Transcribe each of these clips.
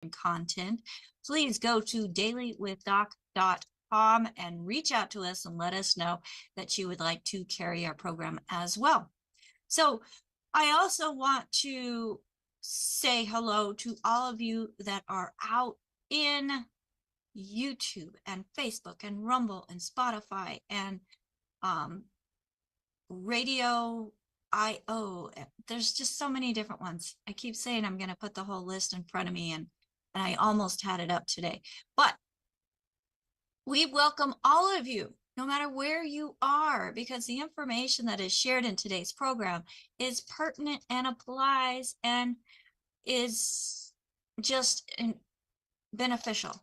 content, please go to DailywithDoc.com and reach out to us and let us know that you would like to carry our program as well. So I also want to say hello to all of you that are out in YouTube and Facebook and Rumble and Spotify and Radio IO. There's just so many different ones. I keep saying I'm going to put the whole list in front of me, and I almost had it up today. But we welcome all of you, no matter where you are, because the information that is shared in today's program is pertinent and applies and is just beneficial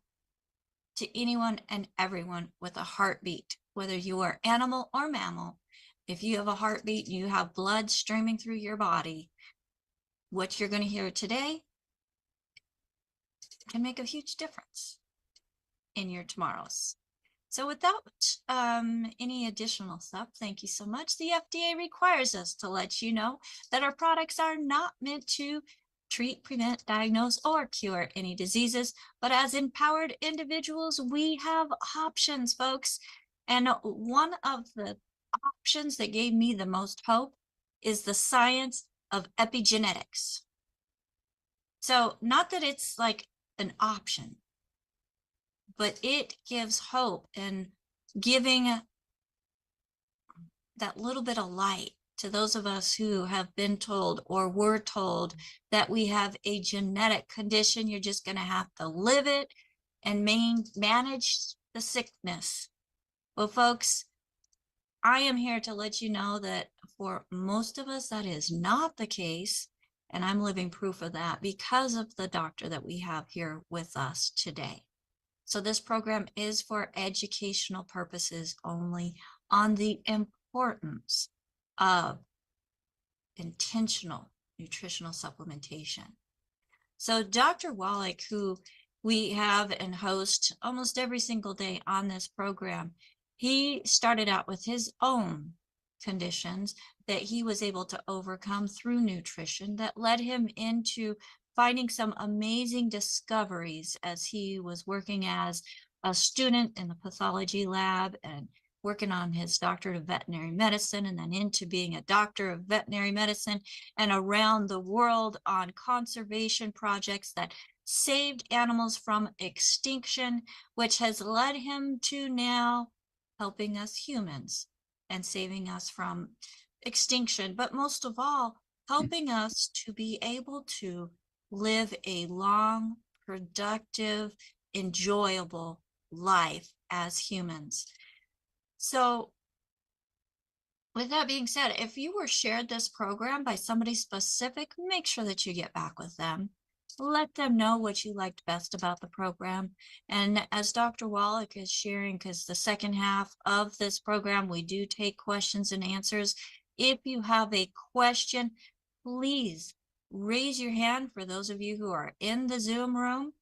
to anyone and everyone with a heartbeat, whether you are animal or mammal. If you have a heartbeat, you have blood streaming through your body, what you're going to hear today can make a huge difference in your tomorrows. So without any additional stuff, thank you so much. The FDA requires us to let you know that our products are not meant to treat, prevent, diagnose, or cure any diseases, but as empowered individuals, we have options, folks. And one of the options that gave me the most hope is the science of epigenetics. So not that it's like an option, but it gives hope and giving that little bit of light to those of us who have been told or were told that we have a genetic condition. You're just going to have to live it and manage the sickness. Well, folks, I am here to let you know that for most of us, that is not the case. And I'm living proof of that because of the doctor that we have here with us today. So this program is for educational purposes only on the importance of intentional nutritional supplementation. So Dr. Wallach, who we have and host almost every single day on this program, he started out with his own conditions that he was able to overcome through nutrition that led him into finding some amazing discoveries as he was working as a student in the pathology lab and working on his doctorate of veterinary medicine, and then into being a doctor of veterinary medicine and around the world on conservation projects that saved animals from extinction, which has led him to now helping us humans and saving us from extinction, but most of all, helping us to be able to live a long, productive, enjoyable life as humans. So with that being said, if you were shared this program by somebody specific, make sure that you get back with them. Let them know what you liked best about the program. And as Dr. Wallach is sharing, because the second half of this program, we do take questions and answers. If you have a question, please raise your hand for those of you who are in the Zoom room.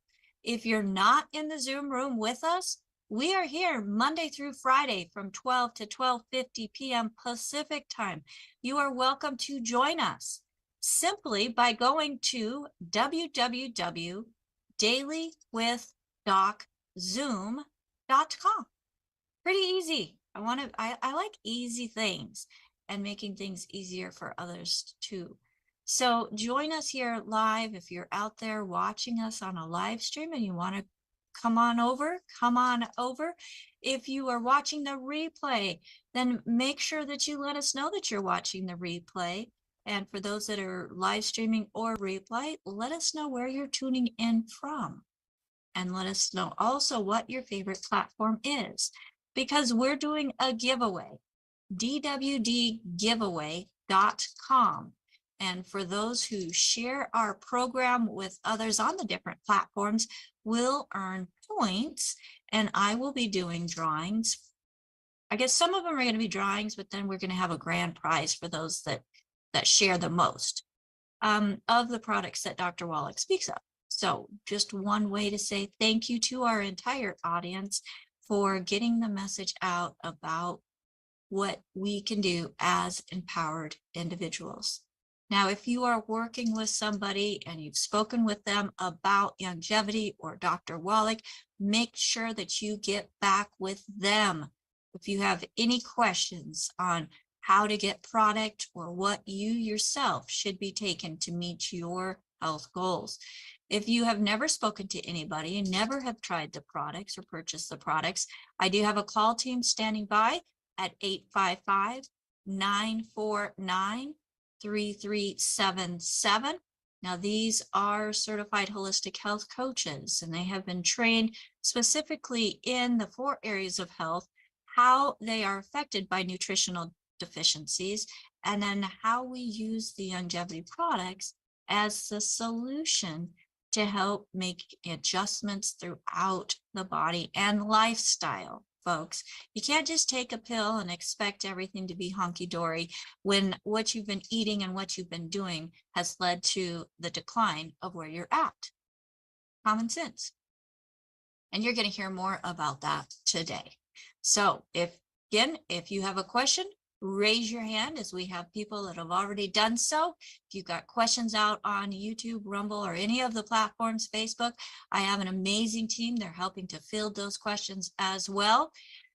If you're not in the Zoom room with us, we are here Monday through Friday from 12 to 12:50 p.m. Pacific time. You are welcome to join us simply by going to www.DailywithDocZoom.com. Pretty easy. I like easy things and making things easier for others too. So join us here live. If you're out there watching us on a live stream and you want to come on over. If you are watching the replay, then make sure that you let us know that you're watching the replay. And for those that are live streaming or replay, let us know where you're tuning in from. And let us know also what your favorite platform is, because we're doing a giveaway, DWDgiveaway.com. And for those who share our program with others on the different platforms, will earn points, and I will be doing drawings. I guess some of them are going to be drawings, but then we're going to have a grand prize for those that share the most of the products that Dr. Wallach speaks of. So just one way to say thank you to our entire audience for getting the message out about what we can do as empowered individuals. Now, if you are working with somebody and you've spoken with them about longevity or Dr. Wallach, make sure that you get back with them. If you have any questions on how to get product or what you yourself should be taking to meet your health goals. If you have never spoken to anybody and never have tried the products or purchased the products, I do have a call team standing by at 855-949-3377. Now, these are certified holistic health coaches, and they have been trained specifically in the 4 areas of health, how they are affected by nutritional deficiencies, and then how we use the longevity products as the solution to help make adjustments throughout the body and lifestyle, folks. You can't just take a pill and expect everything to be hunky-dory when what you've been eating and what you've been doing has led to the decline of where you're at. Common sense. And you're going to hear more about that today. So if you have a question, raise your hand, as we have people that have already done so. If you've got questions out on YouTube, Rumble, or any of the platforms, Facebook, I have an amazing team. They're helping to field those questions as well.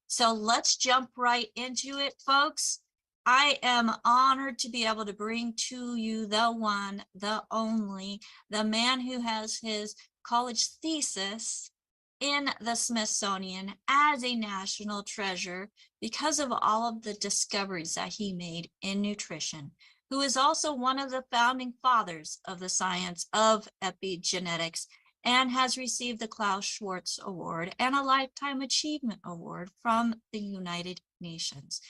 So let's jump right into it, folks. I am honored to be able to bring to you the one, the only, the man who has his college thesis in the Smithsonian as a national treasure because of all of the discoveries that he made in nutrition, who is also one of the founding fathers of the science of epigenetics and has received the Klaus Schwartz Award and a Lifetime Achievement Award from the United Nations.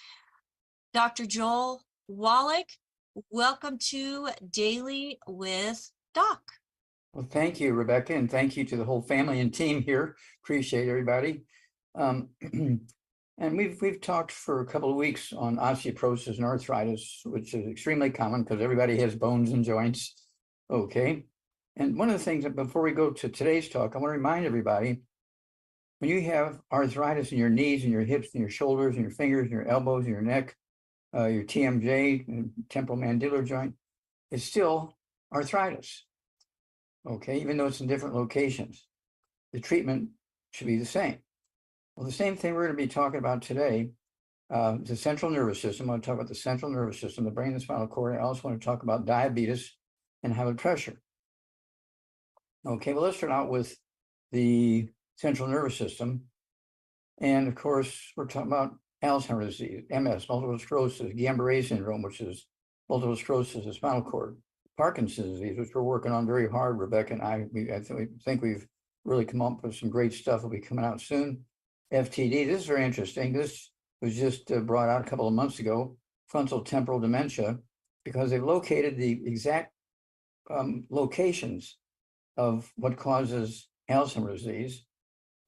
Dr. Joel Wallach, welcome to Daily with Doc. Well, thank you, Rebecca, and thank you to the whole family and team here. Appreciate everybody. And we've talked for a couple of weeks on osteoporosis and arthritis, which is extremely common because everybody has bones and joints. Okay. And one of the things that before we go to today's talk, I want to remind everybody, when you have arthritis in your knees and your hips and your shoulders and your fingers and your elbows and your neck, your TMJ, temporal mandibular joint, it's still arthritis. Okay, even though it's in different locations, the treatment should be the same. Well, the same thing we're going to be talking about today, the central nervous system. I want to talk about the central nervous system, the brain and spinal cord. I also want to talk about diabetes and high blood pressure. Okay, well, let's start out with the central nervous system. And of course, we're talking about Alzheimer's disease, MS, multiple sclerosis, Guillain-Barré syndrome, which is multiple sclerosis of the spinal cord. Parkinson's disease, which we're working on very hard, Rebecca and I think we've really come up with some great stuff. Will be coming out soon. FTD, this is very interesting. This was just brought out a couple of months ago, frontal temporal dementia, because they've located the exact locations of what causes Alzheimer's disease.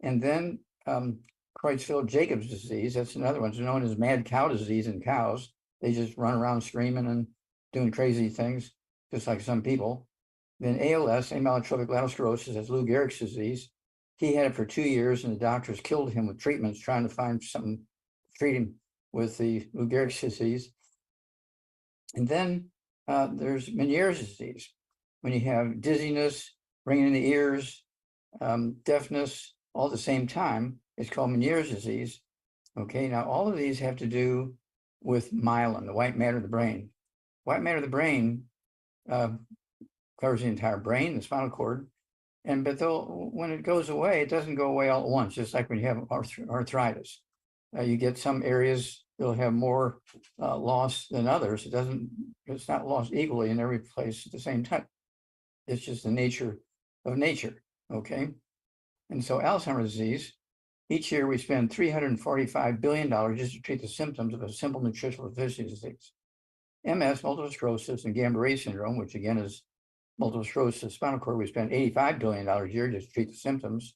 And then Creutzfeldt-Jacobs disease, that's another one. It's known as mad cow disease in cows. They just run around screaming and doing crazy things, just like some people. Then ALS, amyotrophic lateral sclerosis, that's Lou Gehrig's disease. He had it for 2 years, and the doctors killed him with treatments, trying to find something to treat him with the Lou Gehrig's disease. And then there's Meniere's disease, when you have dizziness, ringing in the ears, deafness, all at the same time. It's called Meniere's disease. Okay, now all of these have to do with myelin, the white matter of the brain. White matter of the brain covers the entire brain, the spinal cord, but though when it goes away, it doesn't go away all at once. Just like when you have arthritis, you get some areas that'll have more loss than others. It's not lost equally in every place at the same time. It's just the nature of nature. Okay, and so Alzheimer's disease, each year we spend $345 billion just to treat the symptoms of a simple nutritional deficiency disease. MS, multiple sclerosis, and Guillain-Barré syndrome, which again is multiple sclerosis of spinal cord, we spend $85 billion a year just to treat the symptoms.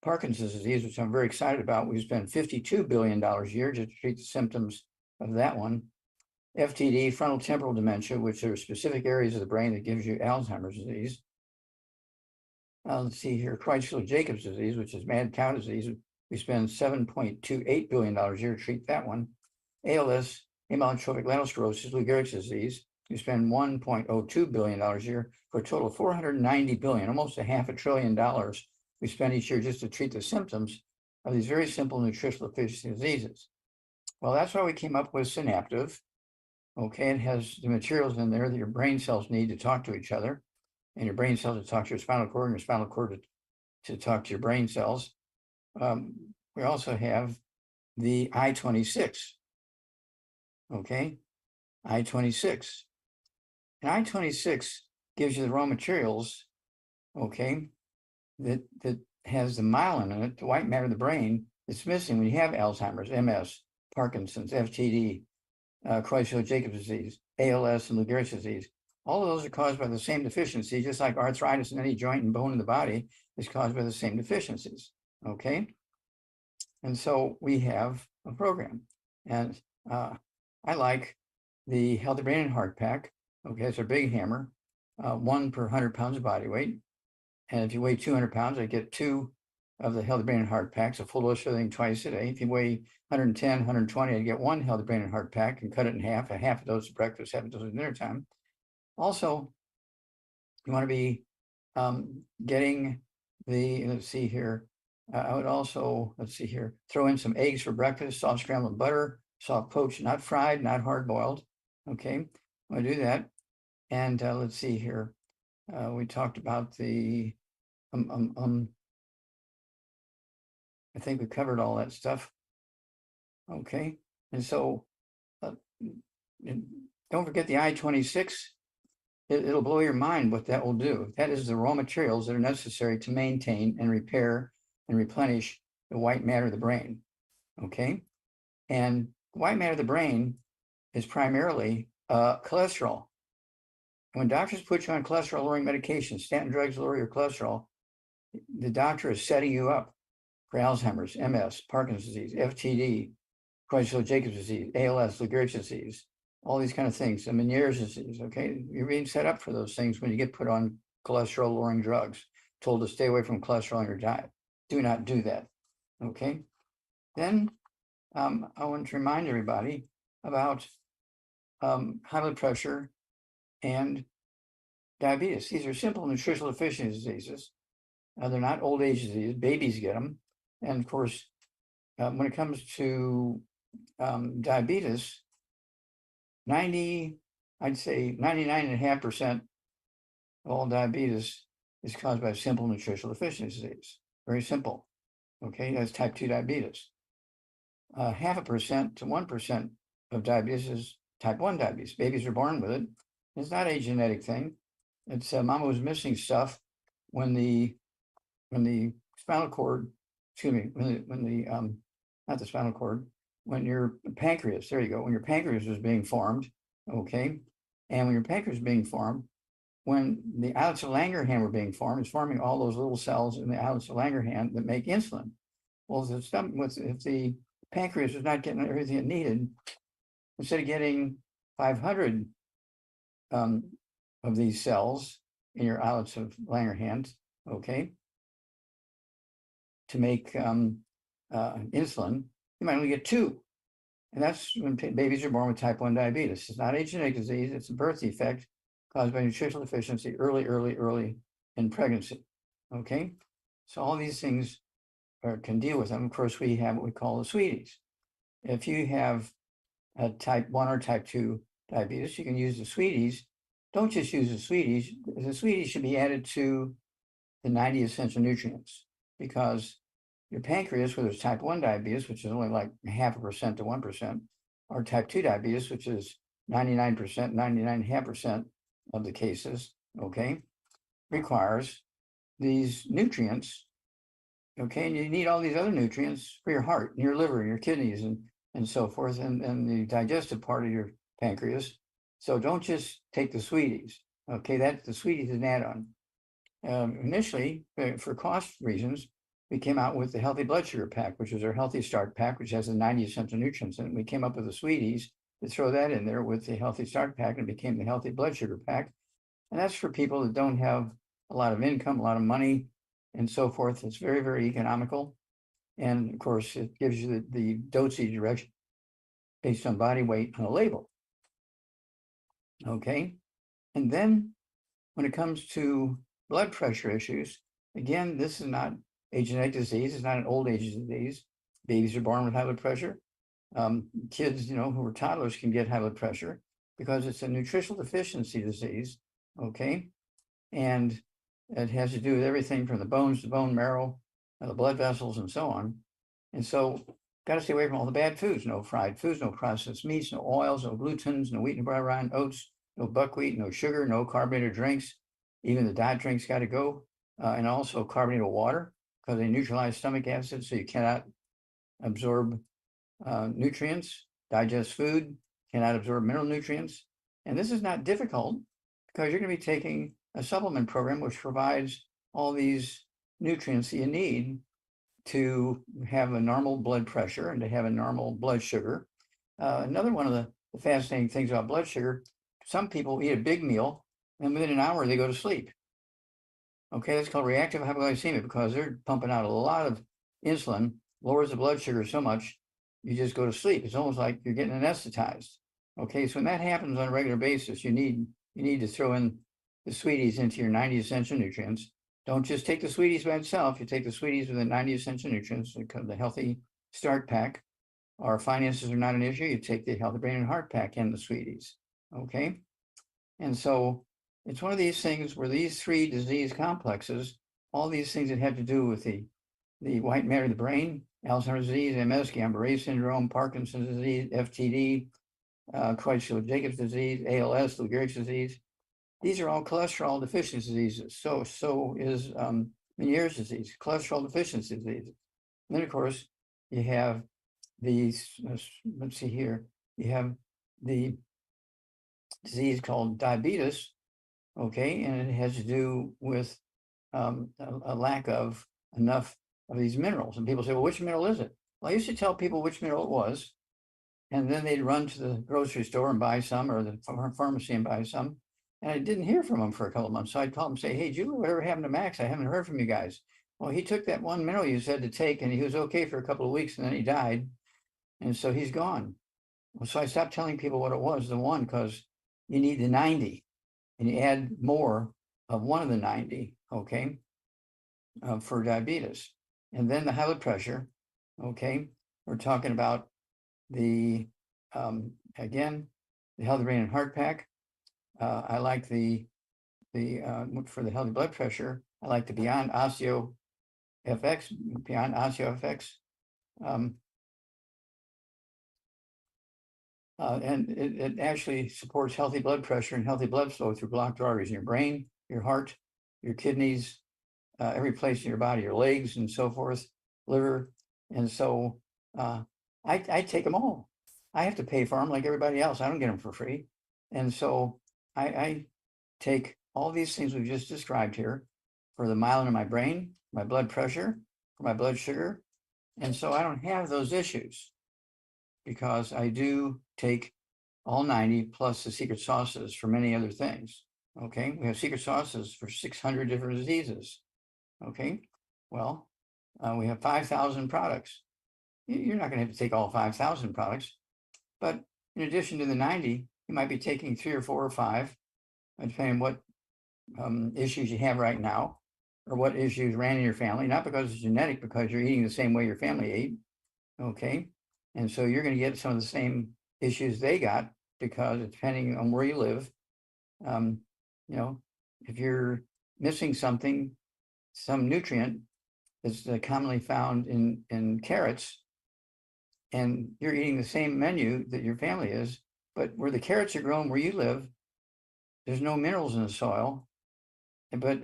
Parkinson's disease, which I'm very excited about, we spend $52 billion a year just to treat the symptoms of that one. FTD, frontal temporal dementia, which are specific areas of the brain that gives you Alzheimer's disease. Let's see here, Creutzfeldt-Jacobs disease, which is mad cow disease. We spend $7.28 billion a year to treat that one. ALS, amyotrophic lateral sclerosis, Lou Gehrig's disease. We spend $1.02 billion a year for a total of $490 billion, almost a $500 billion we spend each year just to treat the symptoms of these very simple nutritional deficiency diseases. Well, that's why we came up with Synaptive. Okay, it has the materials in there that your brain cells need to talk to each other, and your brain cells to talk to your spinal cord, and your spinal cord to talk to your brain cells. We also have the I-26. Okay, I-26. And I-26 gives you the raw materials, okay, that has the myelin in it, the white matter of the brain that's missing when you have Alzheimer's, MS, Parkinson's, FTD, Creutzfeldt-Jacobs disease, ALS, and Lou Gehrig's disease. All of those are caused by the same deficiency, just like arthritis in any joint and bone in the body is caused by the same deficiencies, okay? And so we have a program. And I like the Healthy Brain and Heart Pack. Okay, it's a big hammer, 1 per 100 pounds of body weight. And if you weigh 200 pounds, I get 2 of the Healthy Brain and Heart Packs, a full dose of everything twice a day. If you weigh 110, 120, I get 1 Healthy Brain and Heart Pack and cut it in half, a half a dose at breakfast, half a dose at dinner time. Also, you want to be getting the, let's see here, I would also, let's see here, throw in some eggs for breakfast, soft scrambled butter, soft poached, not fried, not hard boiled. Okay, I'm going to do that. And let's see here. We talked about the, I think we covered all that stuff. Okay, and so and don't forget the I-26. It'll blow your mind what that will do. That is the raw materials that are necessary to maintain and repair and replenish the white matter of the brain. Okay, and the white matter of the brain is primarily cholesterol. When doctors put you on cholesterol lowering medications, statin drugs lower your cholesterol, the doctor is setting you up for Alzheimer's, MS, Parkinson's disease, FTD, Creutzfeldt-Jacobs disease, ALS, Lou Gehrig's disease, all these kind of things, and Meniere's disease. Okay, you're being set up for those things when you get put on cholesterol lowering drugs, told to stay away from cholesterol in your diet. Do not do that. Okay, then I want to remind everybody about high blood pressure and diabetes. These are simple nutritional deficiency diseases. They're not old age diseases. Babies get them. And of course, when it comes to diabetes, I'd say 99.5% of all diabetes is caused by simple nutritional deficiency disease. Very simple. Okay, that's type 2 diabetes. 0.5% to 1% of diabetes is type 1 diabetes. Babies are born with it. It's not a genetic thing. It's mama was missing stuff when the spinal cord, excuse me, when the not the spinal cord, when your pancreas, there you go, when your pancreas was being formed, okay, and when your pancreas is being formed, when the islets of Langerhans were being formed, it's forming all those little cells in the islets of Langerhans that make insulin. Well, if the pancreas is not getting everything it needed, instead of getting 500 of these cells in your islets of Langerhans, okay, to make insulin, you might only get 2. And that's when babies are born with type 1 diabetes. It's not a genetic disease, it's a birth defect caused by nutritional deficiency early in pregnancy. Okay, so all these things can deal with them. Of course, we have what we call the sweeties. If you have a type 1 or type 2 diabetes, you can use the sweeties. Don't just use the sweeties. The sweeties should be added to the 90 essential nutrients, because your pancreas, whether it's type 1 diabetes, which is only like 0.5% to 1%, or type 2 diabetes, which is 99%, 99.5% of the cases, okay, requires these nutrients, okay, and you need all these other nutrients for your heart and your liver and your kidneys and so forth, and the digestive part of your pancreas. So don't just take the sweeties, okay, the sweeties is an add-on. Initially, for cost reasons, we came out with the Healthy Blood Sugar Pack, which is our Healthy Start Pack, which has the 90 essential nutrients in it. We came up with the sweeties to throw that in there with the Healthy Start Pack, and it became the Healthy Blood Sugar Pack. And that's for people that don't have a lot of income, a lot of money, and so forth. It's very, very economical. And of course, it gives you the dosage direction based on body weight on a label. Okay. And then when it comes to blood pressure issues, again, this is not a genetic disease. It's not an old age disease. Babies are born with high blood pressure. Kids, who are toddlers can get high blood pressure because it's a nutritional deficiency disease. Okay. And it has to do with everything from the bones to bone marrow, the blood vessels, and so on. And so, got to stay away from all the bad foods. No fried foods, no processed meats, no oils, no glutens, no wheat and brown oats, no buckwheat, no sugar, no carbonated drinks. Even the diet drinks got to go. And also carbonated water because they neutralize stomach acid, so you cannot absorb nutrients, digest food, cannot absorb mineral nutrients. And this is not difficult because you're going to be taking a supplement program which provides all these nutrients that you need to have a normal blood pressure and to have a normal blood sugar. Another one of the fascinating things about blood sugar, some people eat a big meal and within an hour they go to sleep. Okay, that's called reactive hypoglycemia because they're pumping out a lot of insulin, lowers the blood sugar so much, you just go to sleep. It's almost like you're getting anesthetized. Okay, so when that happens on a regular basis, you need to throw in the sweeties into your 90 essential nutrients. Don't just take the sweeties by itself. You take the sweeties with the 90 essential nutrients, the healthy start pack. Our finances are not an issue. You take the healthy brain and heart pack and the sweeties. Okay, and so it's one of these things where these three disease complexes, all these things that have to do with the white matter of the brain, Alzheimer's disease, MS, Guillain-Barré syndrome, Parkinson's disease, FTD, Creutzfeldt-Jacobs disease, ALS, Lou Gehrig's disease. These are all cholesterol deficiency diseases. So is Meniere's disease, cholesterol deficiency disease. And then, of course, you have these, let's see here, you have the disease called diabetes, okay, and it has to do with a lack of enough of these minerals. And people say, well, which mineral is it? Well, I used to tell people which mineral it was, and then they'd run to the grocery store and buy some, or the pharmacy and buy some. And I didn't hear from them for a couple of months. So I'd call them and say, hey, Julie, whatever happened to Max? I haven't heard from you guys. Well, he took that one mineral you said to take, and he was okay for a couple of weeks, and then he died. And so he's gone. So I stopped telling people what it was, the one, because you need the 90, and you add more of one of the 90, okay, for diabetes. And then the high blood pressure, okay, we're talking about the, again, the healthy brain and heart pack. I like the for the healthy blood pressure, I like the Beyond Osteo FX, Beyond Osteo FX. And it actually supports healthy blood pressure and healthy blood flow through blocked arteries in your brain, your heart, your kidneys, every place in your body, your legs and so forth, liver. And so I take them all. I have to pay for them like everybody else. I don't get them for free. And so I take all these things we've just described here for the myelin in my brain, my blood pressure, for my blood sugar. And so I don't have those issues because I do take all 90 plus the secret sauces for many other things. Okay, we have secret sauces for 600 different diseases. Okay, well, we have 5,000 products. You're not going to have to take all 5,000 products, but in addition to the 90, you might be taking 3 or 4 or 5, depending on what issues you have right now, or what issues ran in your family, not because it's genetic, because you're eating the same way your family ate. Okay, and so you're going to get some of the same issues they got because depending on where you live, if you're missing something, some nutrient that's commonly found in carrots, and you're eating the same menu that your family is, but where the carrots are grown where you live, there's no minerals in the soil, but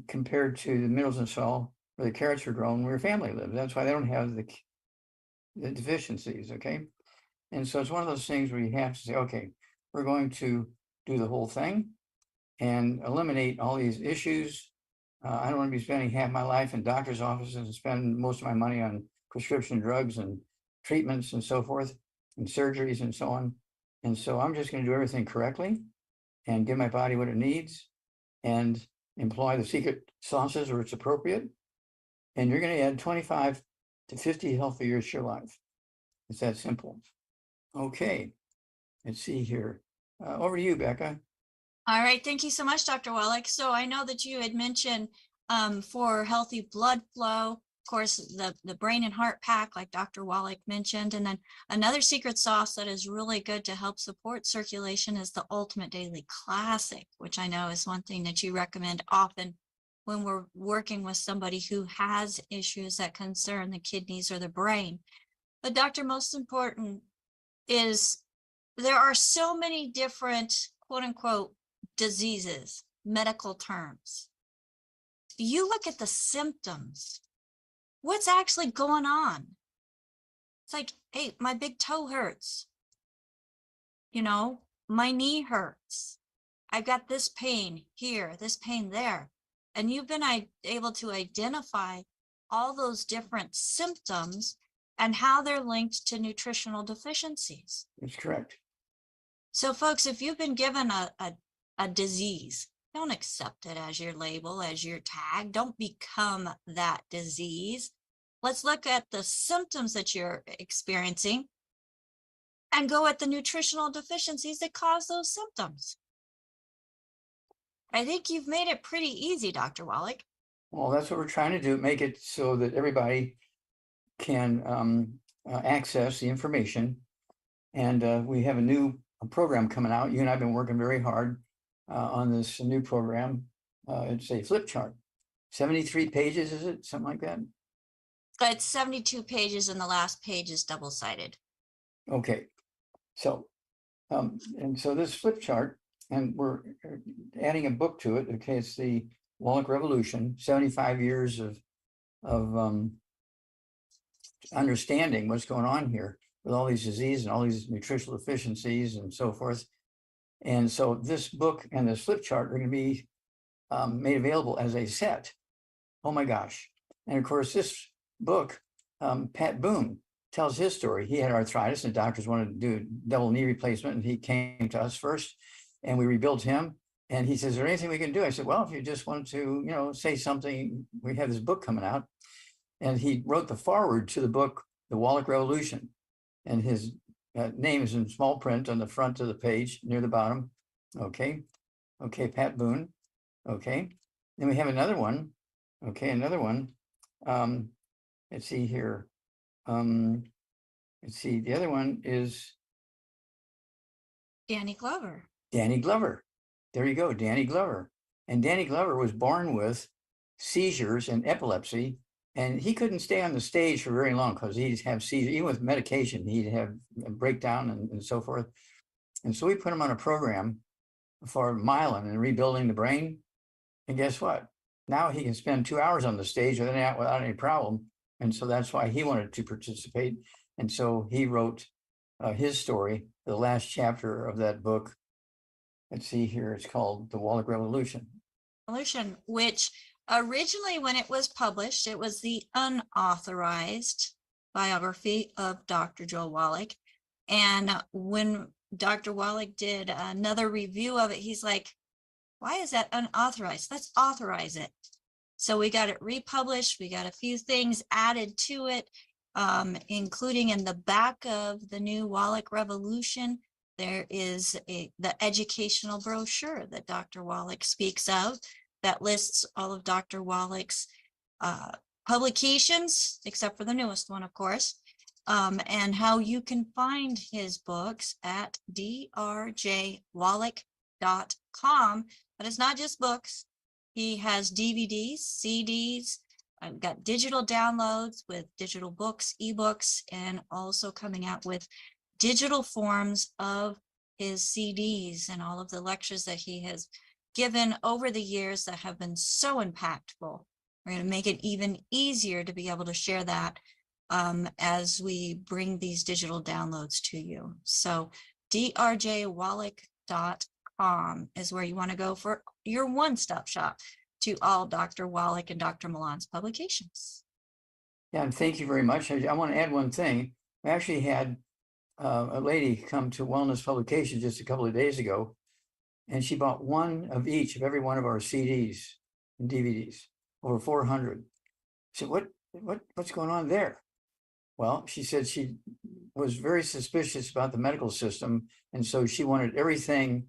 compared to the minerals in the soil where the carrots are grown where your family lives. That's why they don't have the deficiencies, okay? And so it's one of those things where you have to say, okay, we're going to do the whole thing and eliminate all these issues. I don't want to be spending half my life in doctor's offices and spend most of my money on prescription drugs and treatments and so forth, and surgeries and so on. And so I'm just going to do everything correctly and give my body what it needs and employ the secret sauces where it's appropriate. And you're going to add 25 to 50 healthy years to your life. It's that simple. Okay, let's see here. Over to you, Becca. All right, thank you so much, Dr. Wallach. So I know that you had mentioned for healthy blood flow, of course, the brain and heart pack, like Dr. Wallach mentioned, and then another secret sauce that is really good to help support circulation is the Ultimate Daily Classic, which I know is one thing that you recommend often when we're working with somebody who has issues that concern the kidneys or the brain. But Doctor, most important is there are so many different quote unquote diseases, medical terms. You look at the symptoms, what's actually going on? It's like, hey, my big toe hurts. My knee hurts. I've got this pain here, this pain there. And you've been able to identify all those different symptoms and how they're linked to nutritional deficiencies. That's correct. So folks, if you've been given a disease, don't accept it as your label, as your tag. Don't become that disease. Let's look at the symptoms that you're experiencing and go at the nutritional deficiencies that cause those symptoms. I think you've made it pretty easy, Dr. Wallach. Well, that's what we're trying to do, make it so that everybody can access the information. And we have a new program coming out. You and I have been working very hard on this new program. It's a flip chart. 73 pages, is it? Something like that? It's 72 pages and the last page is double-sided. Okay. So, and so this flip chart, and we're adding a book to it. Okay, it's the Wallach Revolution, 75 years of understanding what's going on here with all these diseases and all these nutritional deficiencies and so forth. And so this book and this flip chart are going to be made available as a set. Oh my gosh. And of course, this book, Pat Boone tells his story. He had arthritis and doctors wanted to do double knee replacement. And he came to us first and we rebuilt him. And he says, is there anything we can do? I said, well, if you just want to, say something, we have this book coming out. And he wrote the foreword to the book, The Wallach Revolution. And his name is in small print on the front of the page near the bottom. Okay. Okay, Pat Boone. Okay. Then we have another one. Okay, another one. Let's see here. Let's see. The other one is Danny Glover. Danny Glover. There you go, Danny Glover. And Danny Glover was born with seizures and epilepsy. And he couldn't stay on the stage for very long because he'd have seizures, even with medication, he'd have a breakdown and so forth. And so we put him on a program for myelin and rebuilding the brain. And guess what? Now he can spend 2 hours on the stage without any problem. And so that's why he wanted to participate. And so he wrote his story, the last chapter of that book. Let's see here. It's called The Wallach Revolution. Which originally, when it was published, it was the unauthorized biography of Dr. Joel Wallach. And when Dr. Wallach did another review of it, he's like, why is that unauthorized? Let's authorize it. So we got it republished. We got a few things added to it, including in the back of the new Wallach Revolution. There is the educational brochure that Dr. Wallach speaks of that lists all of Dr. Wallach's publications, except for the newest one, of course, and how you can find his books at drjwallach.com. But it's not just books. He has DVDs, CDs, got digital downloads with digital books, ebooks, and also coming out with digital forms of his CDs and all of the lectures that he has given over the years that have been so impactful. We're going to make it even easier to be able to share that as we bring these digital downloads to you. So drjwallach.com is where you want to go for your one-stop shop to all Dr. Wallach and Dr. Milan's publications. Yeah, and thank you very much. I want to add one thing. We actually had a lady come to Wellness Publications just a couple of days ago, and she bought one of each of every one of our CDs and DVDs, over 400. So what's going on there? Well, she said she was very suspicious about the medical system, and so she wanted everything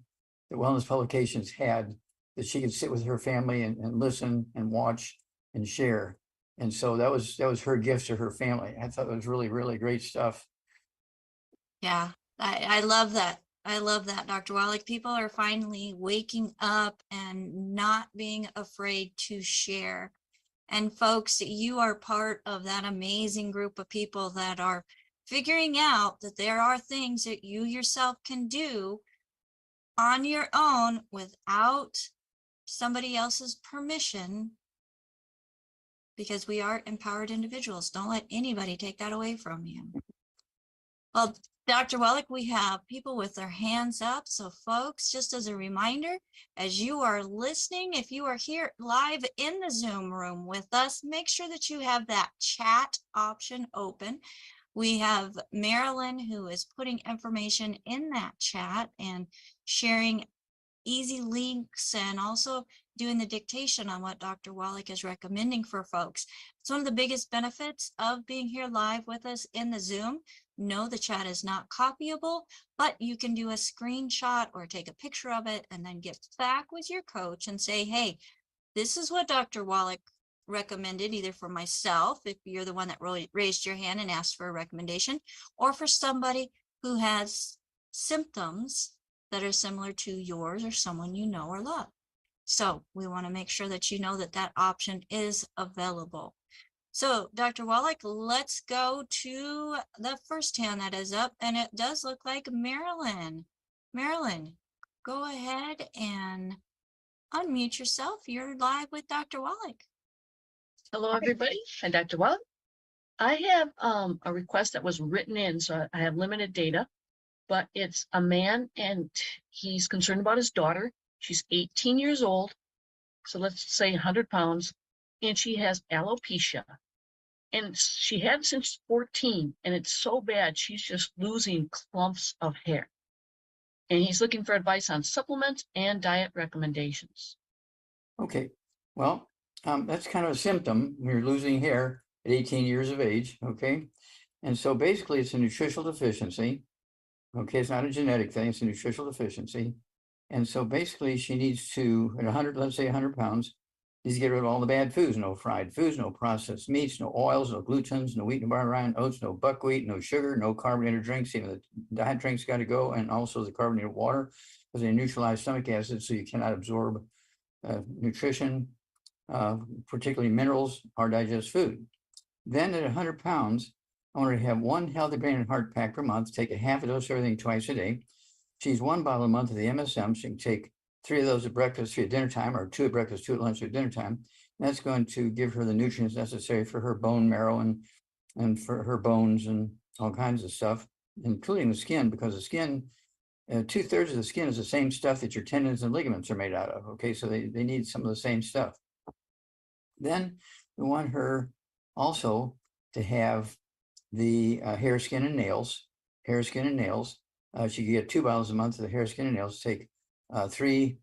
that Wellness Publications had, that she could sit with her family and listen and watch and share. And so that was her gift to her family. I thought it was really, really great stuff. Yeah, I love that. I love that, Dr. Wallach. People are finally waking up and not being afraid to share. And folks, you are part of that amazing group of people that are figuring out that there are things that you yourself can do on your own without somebody else's permission, because we are empowered individuals. Don't let anybody take that away from you. Well, Dr. Wallach, we have people with their hands up. So folks, just as a reminder, as you are listening, if you are here live in the Zoom room with us, make sure that you have that chat option open. We have Marilyn, who is putting information in that chat and sharing easy links and also doing the dictation on what Dr. Wallach is recommending for folks. It's one of the biggest benefits of being here live with us in the Zoom. No, the chat is not copyable, but you can do a screenshot or take a picture of it and then get back with your coach and say, hey, this is what Dr. Wallach recommended, either for myself, if you're the one that raised your hand and asked for a recommendation, or for somebody who has symptoms that are similar to yours or someone you know or love. So we want to make sure that you know that that option is available. So Dr. Wallach, let's go to the first hand that is up, and it does look like Marilyn. Marilyn, go ahead and unmute yourself. You're live with Dr. Wallach. Hello, everybody. I'm Dr. Wallach. I have a request that was written in, so I have limited data, but it's a man and he's concerned about his daughter. She's 18 years old, so let's say 100 pounds, and she has alopecia. And she had it since 14, and it's so bad, she's just losing clumps of hair. And he's looking for advice on supplements and diet recommendations. Okay, well, that's kind of a symptom when you're losing hair at 18 years of age, okay? And so basically it's a nutritional deficiency. Okay, it's not a genetic thing, it's a nutritional deficiency. And so basically she needs to, at 100, let's say 100 pounds, needs to get rid of all the bad foods, no fried foods, no processed meats, no oils, no glutens, no wheat, no barley, rye, oats, no buckwheat, no sugar, no carbonated drinks. Even the diet drinks got to go, and also the carbonated water, because they neutralize stomach acid, so you cannot absorb nutrition, particularly minerals, hard digest food. Then at 100 pounds, I want her to have one healthy brain and heart pack per month, take a half a dose of everything twice a day. She's one bottle a month of the MSM. She can take 3 of those at breakfast, 3 at dinner time, or 2 at breakfast, 2 at lunch, 2 at dinner time. And that's going to give her the nutrients necessary for her bone marrow and for her bones and all kinds of stuff, including the skin, because the skin, 2/3 of the skin is the same stuff that your tendons and ligaments are made out of. Okay, so they need some of the same stuff. Then we want her also to have the hair, skin, and nails. Hair, skin, and nails. She can get 2 bottles a month of the hair, skin, and nails. Take 3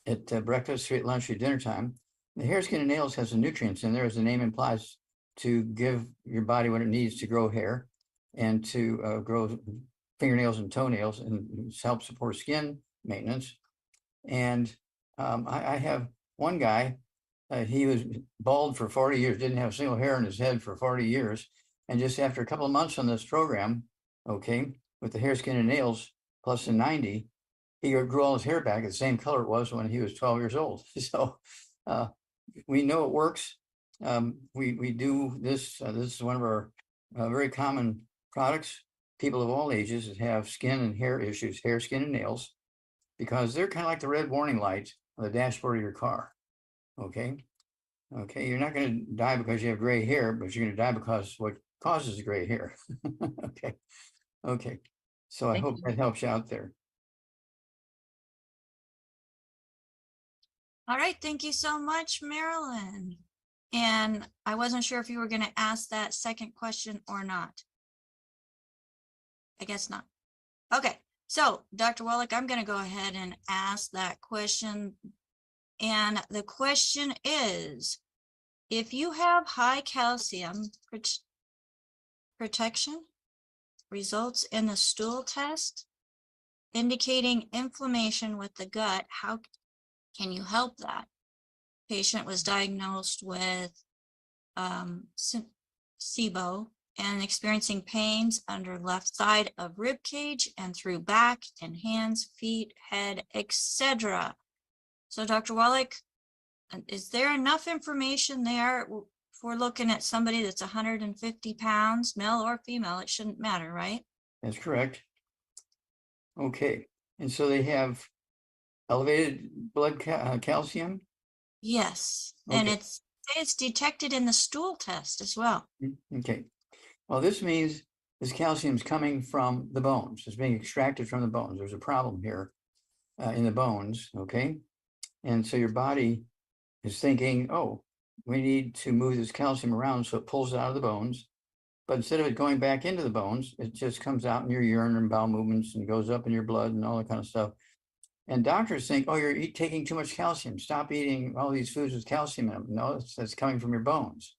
at breakfast, 3 at lunch, 3 at dinner time. The hair, skin, and nails has the nutrients in there, as the name implies, to give your body what it needs to grow hair and to grow fingernails and toenails, and help support skin maintenance. And I have one guy, he was bald for 40 years, didn't have a single hair on his head for 40 years. And just after a couple of months on this program, okay, with the hair, skin, and nails plus the 90, he grew all his hair back at the same color it was when he was 12 years old. So we know it works. We do this. This is one of our very common products. People of all ages that have skin and hair issues, hair, skin, and nails, because they're kind of like the red warning light on the dashboard of your car. Okay. Okay. You're not going to die because you have gray hair, but you're going to die because what causes the gray hair. Okay. Okay. So I Thank hope you. that helps you out there. All right, thank you so much, Marilyn. And I wasn't sure if you were going to ask that second question or not. I guess not. Okay, so Dr. Wallach, I'm going to go ahead and ask that question. And the question is, if you have high calcium protection results in the stool test, indicating inflammation with the gut. How can you help that? Patient was diagnosed with SIBO and experiencing pains under left side of rib cage and through back and hands, feet, head, etc. So Dr. Wallach, is there enough information there? If we're looking at somebody that's 150 pounds, male or female, it shouldn't matter, right? That's correct. Okay, and so they have elevated blood calcium. Yes, and Okay. it's detected in the stool test as well. Okay, well, this means this calcium is coming from the bones. It's being extracted from the bones. There's a problem here in the bones, okay? And so your body is thinking, oh, we need to move this calcium around so it pulls it out of the bones. But instead of it going back into the bones, it just comes out in your urine and bowel movements and goes up in your blood and all that kind of stuff. And doctors think, oh, you're taking too much calcium. Stop eating all these foods with calcium in them. No, that's coming from your bones,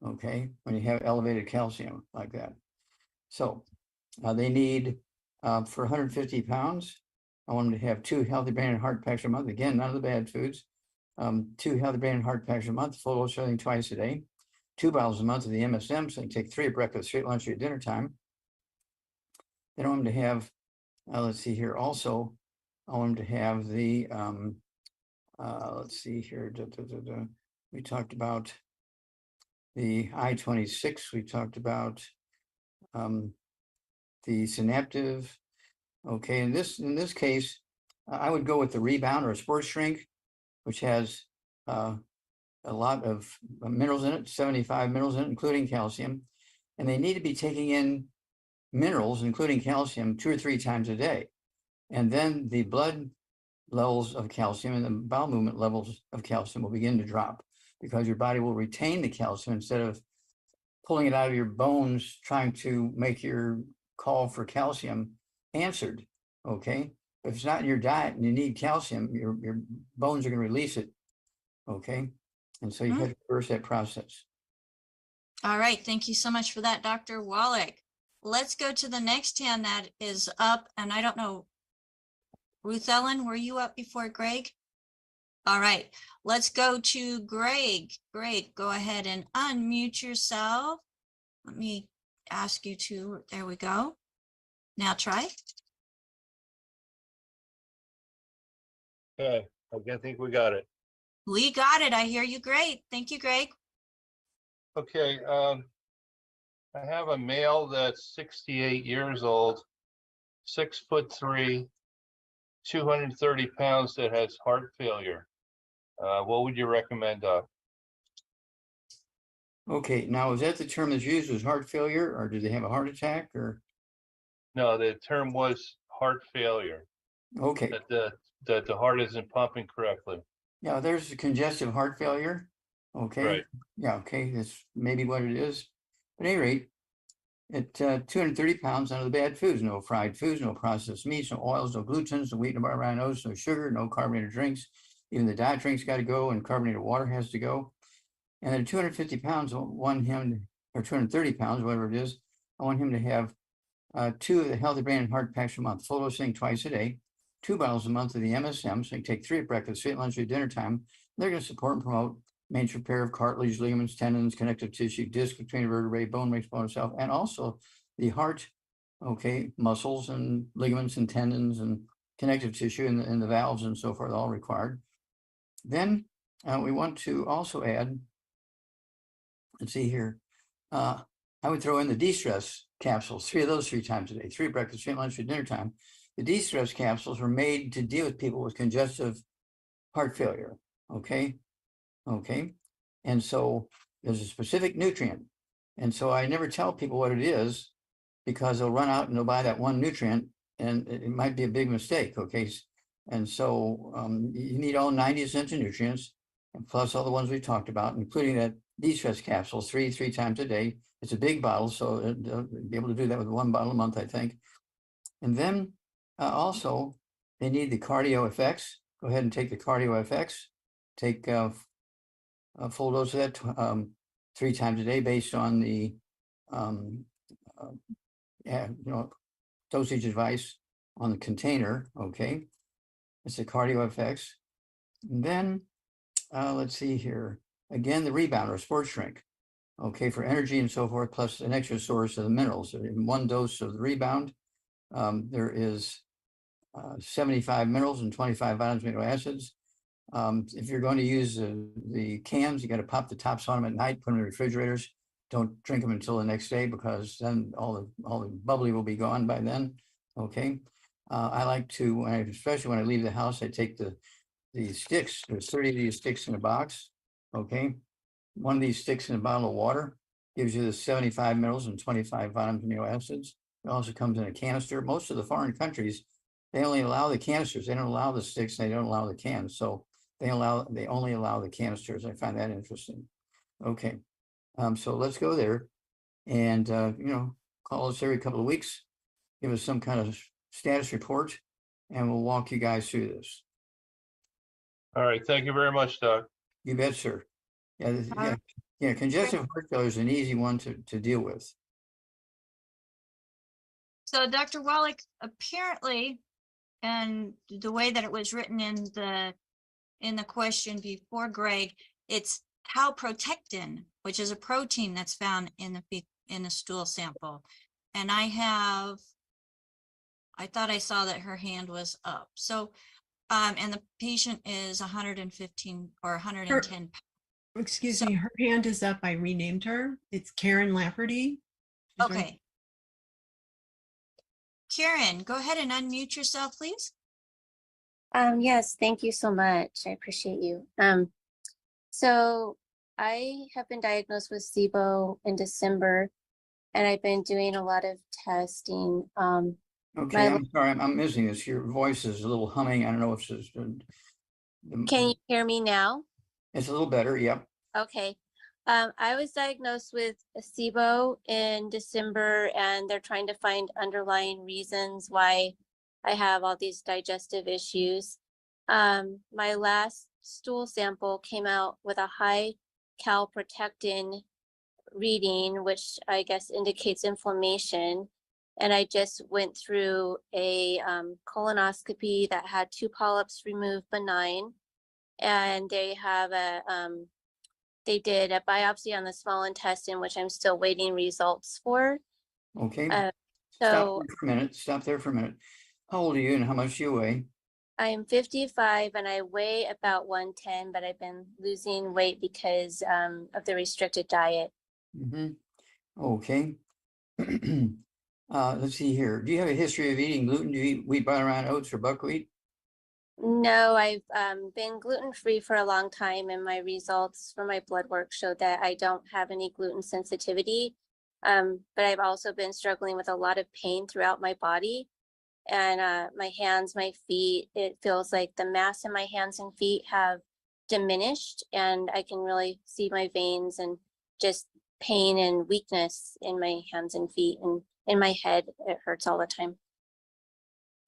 okay, when you have elevated calcium like that. So they need, for 150 pounds, I want them to have 2 healthy brain and heart packs a month. Again, none of the bad foods. 2 healthy brain and heart packs a month, full dose everything twice a day. 2 bottles a month of the MSM, so they take 3 at breakfast, 3 at lunch, 3 at dinner time. Then I want them to have, let's see here, also, I want them to have the, let's see here, we talked about the I-26, we talked about the synaptive. Okay, in this case, I would go with the Rebound or a Sports Shrink, which has a lot of minerals in it, 75 minerals in it, including calcium. And they need to be taking in minerals, including calcium, 2 or 3 times a day. And then the blood levels of calcium and the bowel movement levels of calcium will begin to drop, because your body will retain the calcium instead of pulling it out of your bones, trying to make your call for calcium answered. Okay, if it's not in your diet and you need calcium, your bones are going to release it. Okay, and so you have to reverse that process. All right, thank you so much for that, Dr. Wallach. Let's go to the next hand that is up, and I don't know, Ruth Ellen, were you up before Greg? All right, let's go to Greg. Greg, go ahead and unmute yourself. Let me ask you to, there we go. Now try. Okay, I think we got it. We got it. I hear you. Great. Thank you, Greg. Okay, I have a male that's 68 years old, 6'3", 230 pounds, that has heart failure. What would you recommend, Doc? Okay, now is that the term that's used, was heart failure, or did they have a heart attack, or? No, the term was heart failure, Okay, that the heart isn't pumping correctly. yeah, there's congestive heart failure. Okay, Right. yeah, okay, that's maybe what it is. But at any rate, at 230 pounds, none of the bad foods, no fried foods, no processed meats, no oils, no glutens, no wheat, no bar, no oats, no sugar, no carbonated drinks. Even the diet drinks got to go, and carbonated water has to go. And then 250 pounds, I want him, or 230 pounds, whatever it is, I want him to have 2 of the Healthy Brain and Heart packs a month, full dosing twice a day, 2 bottles a month of the MSM, so you take 3 at breakfast, 3 at lunch, 3 at dinner time. They're going to support and promote maintenance repair of cartilage, ligaments, tendons, connective tissue, disc between vertebrae, bone makes bone itself, and also the heart, okay, muscles and ligaments and tendons and connective tissue and the valves and so forth, all required. Then we want to also add, let's see here, I would throw in the de-stress capsules, 3 of those 3 times a day, 3 at breakfast, 3 at lunch, 3 at dinner time. The de-stress capsules were made to deal with people with congestive heart failure, okay? Okay, and so there's a specific nutrient. And so I never tell people what it is, because they'll run out and they'll buy that one nutrient, and it might be a big mistake, okay? And so you need all 90 essential nutrients, and plus all the ones we talked about, including that de-stress capsule, 3 times a day. It's a big bottle, so they'll be able to do that with 1 bottle a month, I think. And then also, they need the cardio effects. Go ahead and take the cardio effects. Take a full dose of that 3 times a day, based on the dosage advice on the container, okay? It's the cardio effects. And then, let's see here. Again, the rebound or sports drink, okay, for energy and so forth, plus an extra source of the minerals. In one dose of the rebound, there is 75 minerals and 25 vitamins, amino acids. If you're going to use the cans, you got to pop the tops on them at night, put them in refrigerators. Don't drink them until the next day because then all the bubbly will be gone by then. Okay. I like to, especially when I leave the house, I take the sticks. There's 30 of these sticks in a box. Okay. One of these sticks in a bottle of water gives you the 75 minerals and 25 vitamins, amino acids. It also comes in a canister. Most of the foreign countries, they only allow the canisters. They don't allow the sticks. They don't allow the cans. So they only allow the canisters. I find that interesting. Okay. So let's go there and, call us every couple of weeks, give us some kind of status report, and we'll walk you guys through this. All right, thank you very much, Doc. You bet, sir. Yeah, congestive heart failure is an easy one to deal with. So Dr. Wallach, apparently, and the way that it was written in the question before, Greg, it's calprotectin, which is a protein that's found in the stool sample. And I thought I saw that her hand was up. So, and the patient is 115 or 110. Excuse me, her hand is up. I renamed her. It's Karen Lafferty. Okay. Karen, go ahead and unmute yourself, please. Yes, thank you so much. I appreciate you. So I have been diagnosed with SIBO in December, and I've been doing a lot of testing. Okay, I'm sorry, I'm missing this. Your voice is a little humming. I don't know if it's Can you hear me now? It's a little better. Yep. Okay. I was diagnosed with SIBO in December, and they're trying to find underlying reasons why I have all these digestive issues. My last stool sample came out with a high calprotectin reading, which I guess indicates inflammation. And I just went through a colonoscopy that had 2 polyps removed benign. And they have they did a biopsy on the small intestine, which I'm still waiting results for. Okay. So Stop there for a minute. How old are you and how much do you weigh? I'm 55 and I weigh about 110, but I've been losing weight because of the restricted diet. Okay. Let's see here. Do you have a history of eating gluten? Do you eat wheat, butter, and oats, or buckwheat? No, I've been gluten-free for a long time, and my results for my blood work showed that I don't have any gluten sensitivity. But I've also been struggling with a lot of pain throughout my body, and my hands, my feet, it feels like the mass in my hands and feet have diminished, and I can really see my veins and just pain and weakness in my hands and feet, and in my head, it hurts all the time.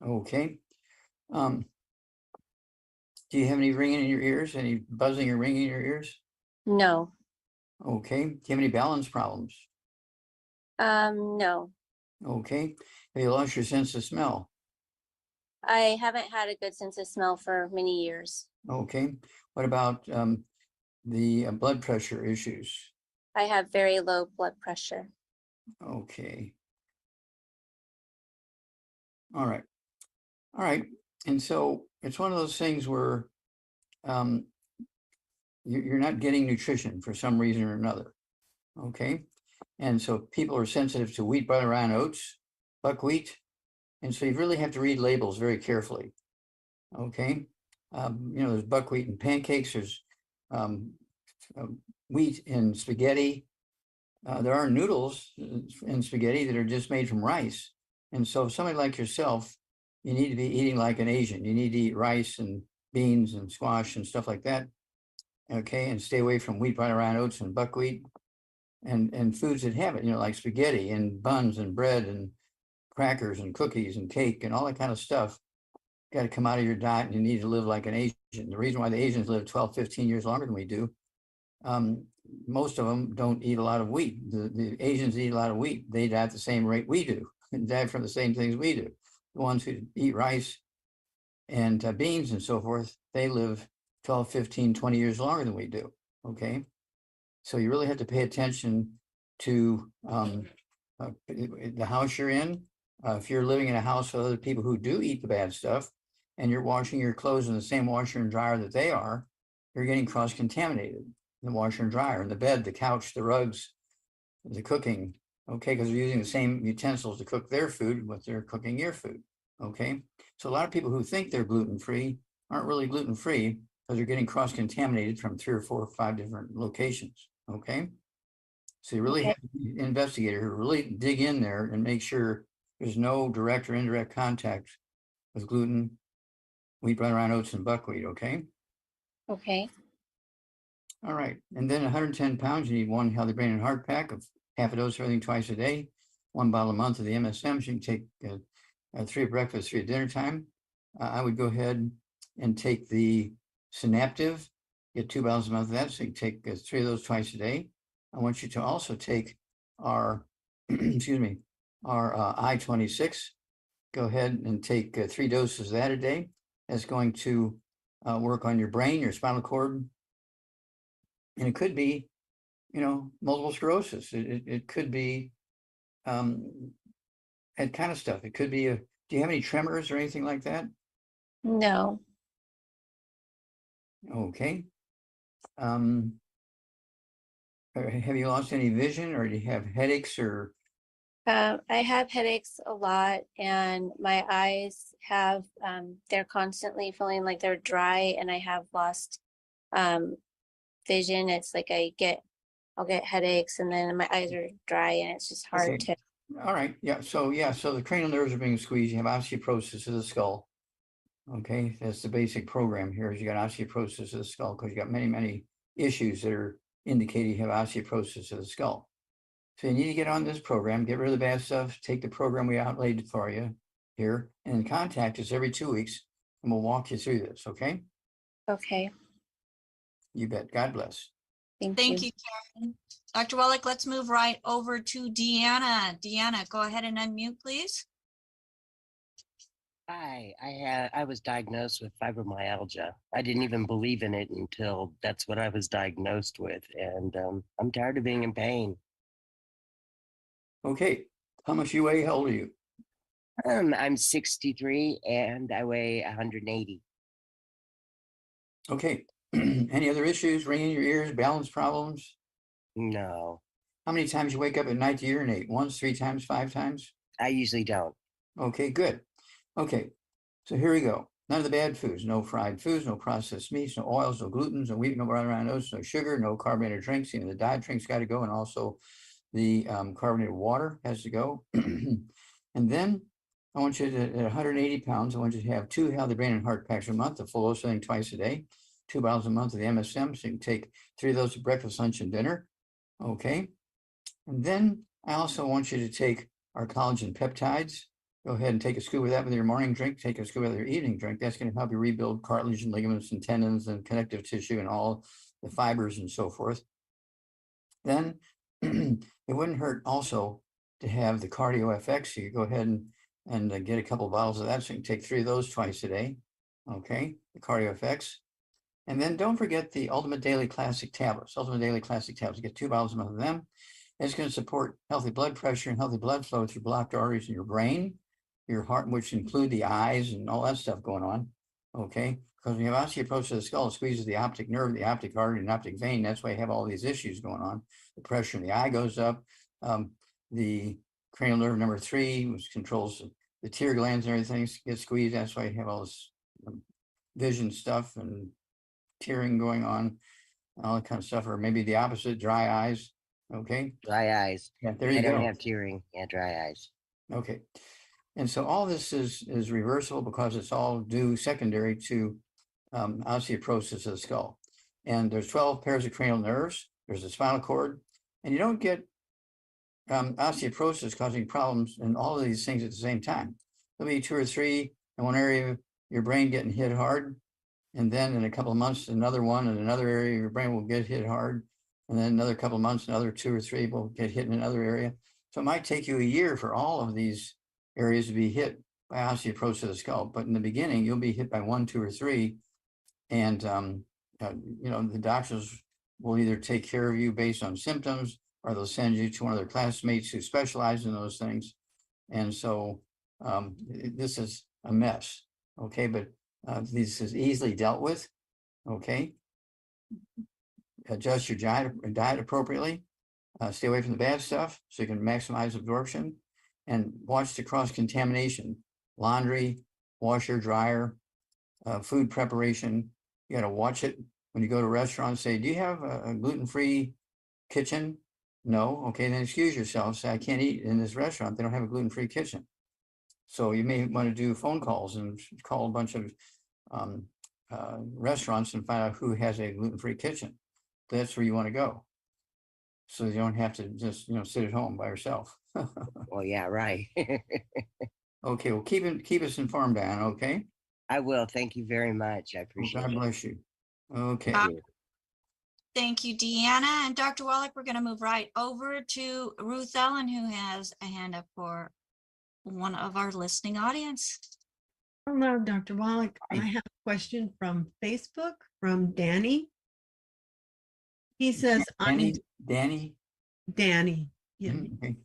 Okay. Do you have any ringing in your ears? Any buzzing or ringing in your ears? No. Okay. Do you have any balance problems? No. Okay. Have you lost your sense of smell? I haven't had a good sense of smell for many years. Okay. What about the blood pressure issues? I have very low blood pressure. Okay. All right. All right. And so it's one of those things where you're not getting nutrition for some reason or another. Okay. And so people are sensitive to wheat, butter, and oats, buckwheat. And so you really have to read labels very carefully. Okay. There's buckwheat in pancakes, there's wheat in spaghetti. There are noodles in spaghetti that are just made from rice. And so if somebody like yourself, you need to be eating like an Asian. You need to eat rice and beans and squash and stuff like that. Okay, and stay away from wheat, butter, and oats and buckwheat and foods that have it, like spaghetti and buns and bread and crackers and cookies and cake and all that kind of stuff. Got to come out of your diet, and you need to live like an Asian. The reason why the Asians live 12, 15 years longer than we do, most of them don't eat a lot of wheat. The Asians eat a lot of wheat. They die at the same rate we do, and die from the same things we do. the ones who eat rice and beans and so forth, they live 12, 15, 20 years longer than we do. Okay. So you really have to pay attention to the house you're in. If you're living in a house with other people who do eat the bad stuff and you're washing your clothes in the same washer and dryer that they are, you're getting cross-contaminated in the washer and dryer, in the bed, the couch, the rugs, the cooking. Okay, because they're using the same utensils to cook their food, but they're cooking your food. Okay, so a lot of people who think they're gluten-free aren't really gluten-free because they're getting cross-contaminated from 3 or 4 or 5 different locations. Okay, so you really Okay. have to be an investigator who really dig in there and make sure there's no direct or indirect contact with gluten, wheat, bran, rye, oats, and buckwheat. Okay. Okay. All right, and then 110 pounds, you need 1 healthy brain and heart pack of half a dose of everything twice a day, 1 bottle a month of the MSM. So you can take 3 at breakfast, 3 at dinner time. I would go ahead and take the Synaptive, get 2 bottles a month of that. So you can take 3 of those twice a day. I want you to also take our, excuse me, our I-26. Go ahead and take 3 doses of that a day. That's going to work on your brain, your spinal cord, and it could be, multiple sclerosis. It could be that kind of stuff. It could be do you have any tremors or anything like that? No. Okay. Have you lost any vision, or do you have headaches or? I have headaches a lot, and my eyes have, they're constantly feeling like they're dry, and I have lost vision. It's like I'll get headaches, and then my eyes are dry, and it's just hard Okay. to. All right. Yeah. So the cranial nerves are being squeezed. You have osteoporosis of the skull. Okay. That's the basic program here is you got osteoporosis of the skull because you got many, many issues that are indicating you have osteoporosis of the skull. So you need to get on this program, get rid of the bad stuff, take the program we outlaid for you here, and contact us every 2 weeks, and we'll walk you through this. Okay. Okay. You bet. God bless. Thank you, Karen. Dr. Wallach, let's move right over to Deanna. Deanna, go ahead and unmute, please. Hi, I was diagnosed with fibromyalgia. I didn't even believe in it until that's what I was diagnosed with, and I'm tired of being in pain. Okay. How much you weigh? How old are you? I'm 63 and I weigh 180. Okay. Any other issues? Ringing in your ears? Balance problems? No, How many times you wake up at night to urinate? Once, 3 times, 5 times? I usually don't. Okay, good. Okay, so here we go. None of the bad foods, no fried foods, no processed meats, no oils, no glutens, no wheat, no brown rice, no sugar, no carbonated drinks. The diet drinks got to go, and also the carbonated water has to go. And then I want you to, at 180 pounds, I want you to have 2 healthy brain and heart packs a month, a full dose of thing twice a day, 2 bottles a month of the MSM. So you can take 3 of those at breakfast, lunch, and dinner. Okay. And then I also want you to take our collagen peptides. Go ahead and take a scoop of that with your morning drink. Take a scoop of your evening drink. That's going to help you rebuild cartilage and ligaments and tendons and connective tissue and all the fibers and so forth. Then it wouldn't hurt also to have the Cardio FX. So you go ahead and get a couple of bottles of that. So you can take 3 of those twice a day. Okay, the Cardio FX. And then don't forget the Ultimate Daily Classic tablets. Ultimate Daily Classic tablets. You get 2 bottles a month of them. It's going to support healthy blood pressure and healthy blood flow through blocked arteries in your brain, your heart, which include the eyes and all that stuff going on. Okay, because when you have osteoporosis of the skull, it squeezes the optic nerve, the optic artery, and optic vein. That's why you have all these issues going on. The pressure in the eye goes up. The cranial nerve number 3, which controls the tear glands and everything, gets squeezed. That's why you have all this vision stuff and tearing going on, all that kind of stuff. Or maybe the opposite, dry eyes. Okay. Dry eyes. Yeah, there you I go. don't have tearing. Yeah, dry eyes. Okay. And so all this is reversible because it's all due secondary to osteoporosis of the skull. And there's 12 pairs of cranial nerves. There's the spinal cord. And you don't get osteoporosis causing problems in all of these things at the same time. There'll be 2 or 3 in one area of your brain getting hit hard. And then in a couple of months, another one in another area of your brain will get hit hard. And then another couple of months, another 2 or 3 will get hit in another area. So it might take you a year for all of these areas to be hit by osteoporosis of the scalp. But in the beginning, you'll be hit by 1, 2, or 3. And, you know, the doctors will either take care of you based on symptoms, or they'll send you to one of their classmates who specialize in those things. And so this is a mess. Okay, but this is easily dealt with. Okay. Adjust your diet appropriately. Stay away from the bad stuff so you can maximize absorption, and watch the cross contamination, laundry, washer, dryer, food preparation. You got to watch it when you go to restaurants. Say, do you have a gluten-free kitchen? No. Okay, then excuse yourself. Say, I can't eat in this restaurant. They don't have a gluten-free kitchen. So you may want to do phone calls and call a bunch of restaurants and find out who has a gluten-free kitchen. That's where you want to go, so you don't have to just, you know, sit at home by yourself. Well, yeah, right. Okay, well, keep us informed, Diana. Okay. I will. Thank you very much. I Well, appreciate God it. bless you. Okay. Uh, Thank you, Deanna. And Dr. Wallach, we're going to move right over to Ruth Ellen, who has a hand up for one of our listening audience. Hello, Dr. Wallach. I Hi. have a question from Facebook from Danny. He says, Danny. Danny. Yeah. Okay.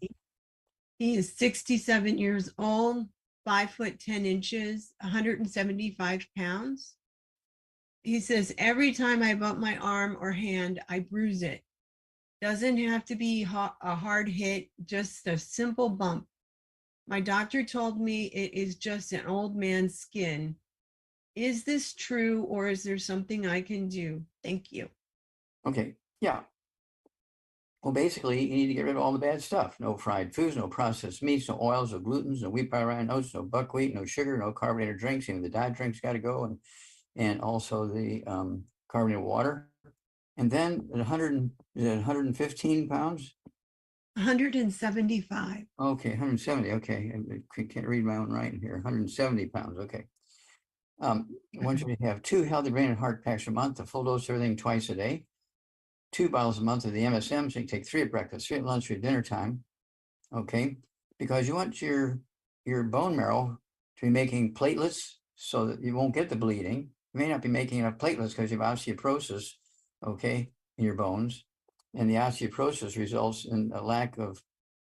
He is 67 years old, 5 foot 10 inches, 175 pounds. He says, every time I bump my arm or hand, I bruise it. Doesn't have to be a hard hit, just a simple bump. My doctor told me it is just an old man's skin. Is this true, or is there something I can do? Thank you. Okay. Yeah. Well, basically, you need to get rid of all the bad stuff. No fried foods, no processed meats, no oils, no glutens, no wheat, rye, oats, no buckwheat, no sugar, no carbonated drinks. Even the diet drinks got to go, and also the carbonated water. And then at 115 pounds. 175. Okay, 170. Okay, I can't read my own writing here. 170 pounds. Okay. I want you to have 2 healthy brain and heart packs a month, a full dose of everything twice a day, 2 bottles a month of the MSM, so you can take 3 at breakfast, 3 at lunch, 3 at dinner time. Okay, because you want your bone marrow to be making platelets so that you won't get the bleeding. You may not be making enough platelets because you have osteoporosis, okay, in your bones, and the osteoporosis results in a lack of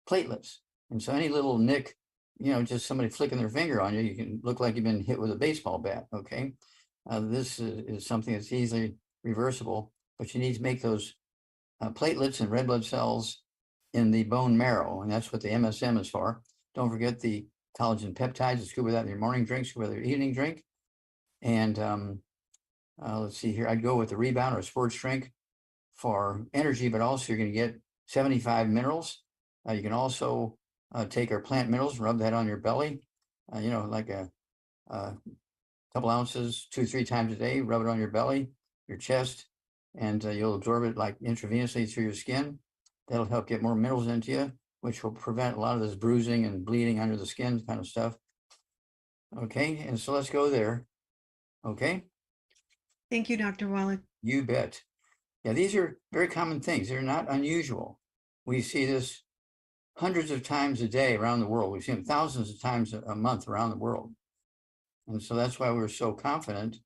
platelets. And so any little nick, you know, just somebody flicking their finger on you, you can look like you've been hit with a baseball bat. Okay, this is something that's easily reversible, but you need to make those platelets and red blood cells in the bone marrow, and that's what the MSM is for. Don't forget the collagen peptides. It's good with that in your morning drink, with your evening drink. And let's see here. I'd go with the Rebound or a sports drink for energy, but also you're going to get 75 minerals. You can also take our plant minerals and rub that on your belly. You know, like a couple ounces, 2-3 times a day. Rub it on your belly, your chest, and you'll absorb it like intravenously through your skin. That'll help get more minerals into you, which will prevent a lot of this bruising and bleeding under the skin kind of stuff. Okay, and so let's go there. Okay. Thank you, Dr. Wallach. You bet. Yeah, these are very common things. They're not unusual. We see this hundreds of times a day around the world. We see them thousands of times a month around the world. And so that's why we're so confident,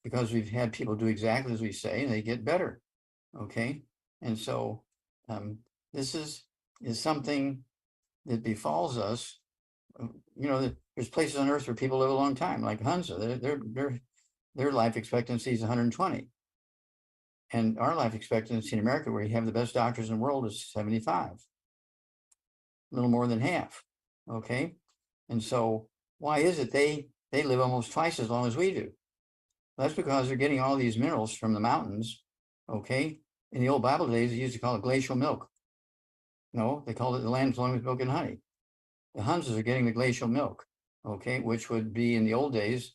because we've had people do exactly as we say and they get better. Okay. And so this is something that befalls us. You know, there's places on earth where people live a long time, like Hunza. Their life expectancy is 120. And our life expectancy in America, where you have the best doctors in the world, is 75. A little more than half. Okay. And so why is it they live almost twice as long as we do? That's because they're getting all these minerals from the mountains. Okay. In the old Bible days, they used to call it glacial milk. No, they called it the land flowing with milk and honey. The Hunzas are getting the glacial milk, okay, which would be in the old days,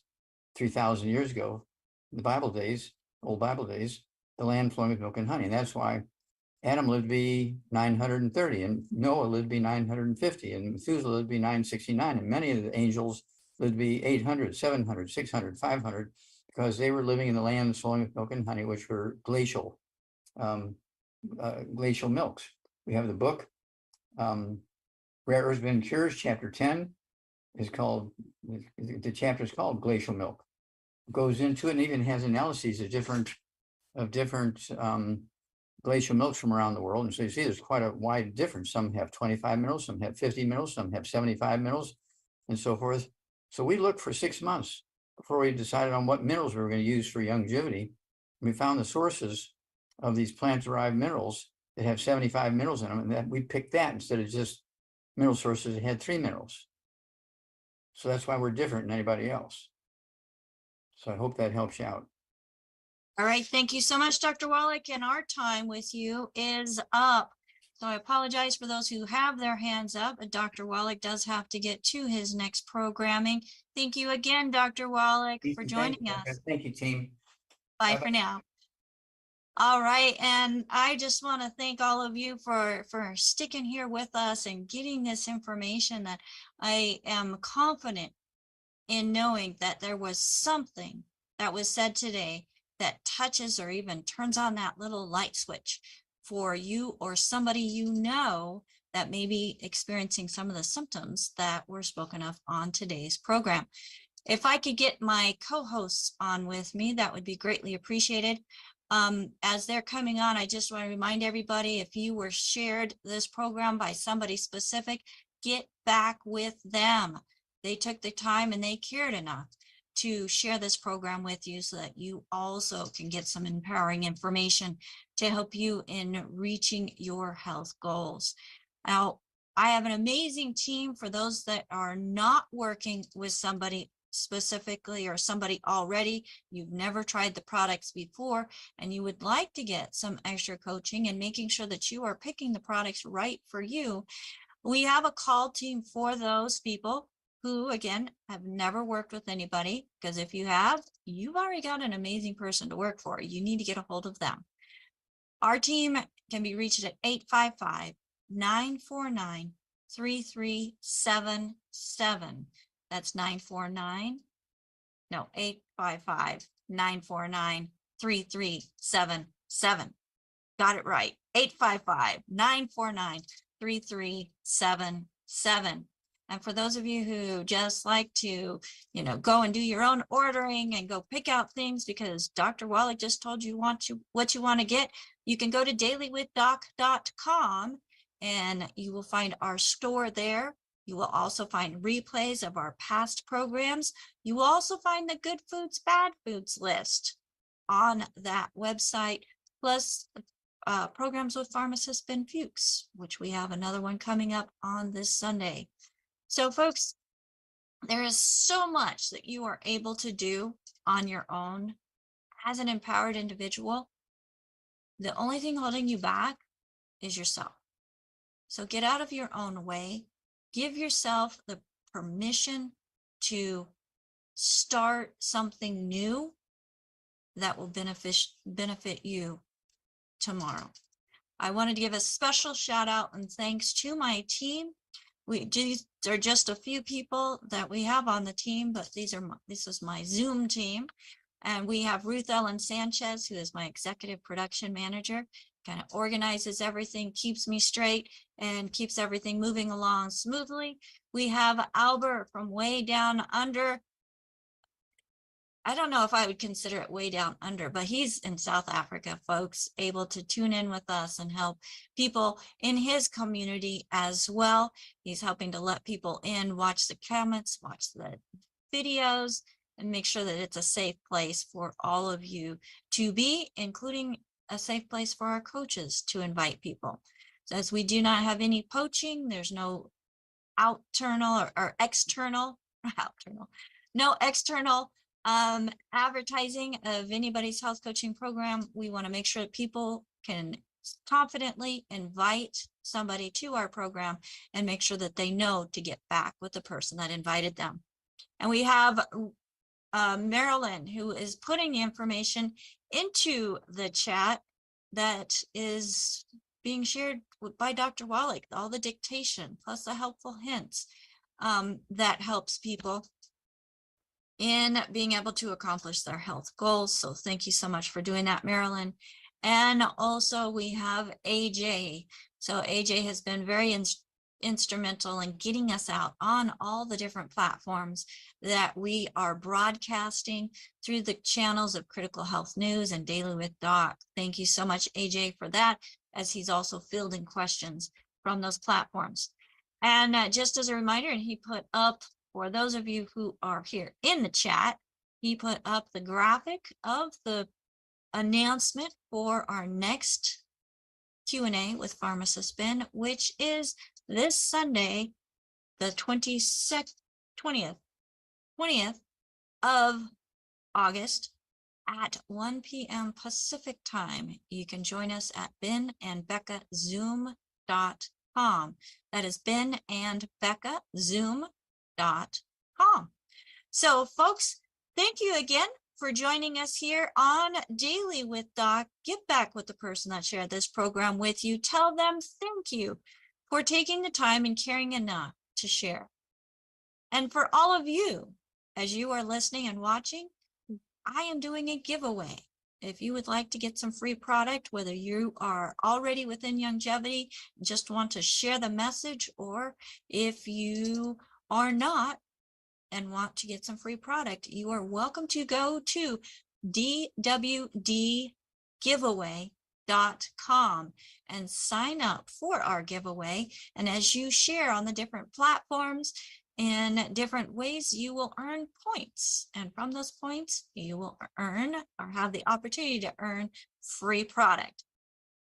3,000 years ago, the Bible days, old Bible days, the land flowing with milk and honey. And that's why Adam lived to be 930, and Noah lived to be 950, and Methuselah lived to be 969, and many of the angels lived to be 800, 700, 600, 500, because they were living in the land flowing with milk and honey, which were glacial milks. We have the book, Rare Earths Been Cures, chapter 10, is called, the chapter is called Glacial Milk. Goes into it and even has analyses of different glacial milks from around the world. And so you see there's quite a wide difference. Some have 25 mils, some have 50 mils, some have 75 mils, and so forth. So we looked for 6 months before we decided on what minerals we were going to use for longevity. We found the sources of these plant-derived minerals that have 75 minerals in them, and that we picked that instead of just mineral sources that had 3 minerals. So that's why we're different than anybody else. So I hope that helps you out. All right, thank you so much, Dr. Wallach, and our time with you is up. So I apologize for those who have their hands up, but Dr. Wallach does have to get to his next programming. Thank you again, Dr. Wallach, for joining us. Thank you, team. Bye Bye-bye. for now. All right, and I just want to thank all of you for sticking here with us and getting this information that I am confident in knowing that there was something that was said today that touches or even turns on that little light switch for you or somebody you know that may be experiencing some of the symptoms that were spoken of on today's program. If I could get my co-hosts on with me, that would be greatly appreciated. As they're coming on, I just want to remind everybody, if you were shared this program by somebody specific, get back with them. They took the time and they cared enough to share this program with you so that you also can get some empowering information to help you in reaching your health goals. Now, I have an amazing team for those that are not working with somebody specifically or somebody already. You've never tried the products before and you would like to get some extra coaching and making sure that you are picking the products right for you. We have a call team for those people who, again, have never worked with anybody, because if you have, you've already got an amazing person to work for. You need to get a hold of them. Our team can be reached at 855-949-3377. That's 855-949-3377. Got it right. 855-949-3377. And for those of you who just like to, go and do your own ordering and go pick out things because Dr. Wallach just told you what you want to get, you can go to DailywithDoc.com and you will find our store there. You will also find replays of our past programs. You will also find the good foods, bad foods list on that website, plus programs with pharmacist Ben Fuchs, which we have another one coming up on this Sunday. So folks, there is so much that you are able to do on your own as an empowered individual. The only thing holding you back is yourself. So get out of your own way. Give yourself the permission to start something new that will benefit you tomorrow. I wanted to give a special shout out and thanks to my team. These are just a few people that we have on the team, but this is my Zoom team. And we have Ruth Ellen Sanchez, who is my executive production manager, kind of organizes everything, keeps me straight, and keeps everything moving along smoothly. We have Albert from way down under. I don't know if I would consider it way down under, but he's in South Africa, folks, able to tune in with us and help people in his community as well. He's helping to let people in, watch the comments, watch the videos, and make sure that it's a safe place for all of you to be, including a safe place for our coaches to invite people. So as we do not have any poaching, there's no external advertising of anybody's health coaching program. We want to make sure that people can confidently invite somebody to our program and make sure that they know to get back with the person that invited them. And we have Marilyn, who is putting the information into the chat that is being shared by Dr. Wallach, all the dictation plus the helpful hints that helps people in being able to accomplish their health goals. So thank you so much for doing that, Marilyn. And also we have AJ. So AJ has been very instrumental in getting us out on all the different platforms that we are broadcasting through the channels of Critical Health News and Daily with Doc. Thank you so much, AJ, for that, as he's also fielding questions from those platforms. And just as a reminder, and he put up, for those of you who are here in the chat, he put up the graphic of the announcement for our next Q&A with Pharmacist Ben, which is this Sunday, the 20th of August at 1 p.m. Pacific time. You can join us at benandbeccazoom.com. That is benandbeccazoom.com. So folks, thank you again for joining us here on Daily with Doc. Get back with the person that shared this program with you. Tell them thank you for taking the time and caring enough to share. And for all of you, as you are listening and watching, I am doing a giveaway. If you would like to get some free product, whether you are already within longevity, just want to share the message, or if you are not and want to get some free product, you are welcome to go to DWDgiveaway.com and sign up for our giveaway. And as you share on the different platforms in different ways, you will earn points. And from those points, you will earn or have the opportunity to earn free product.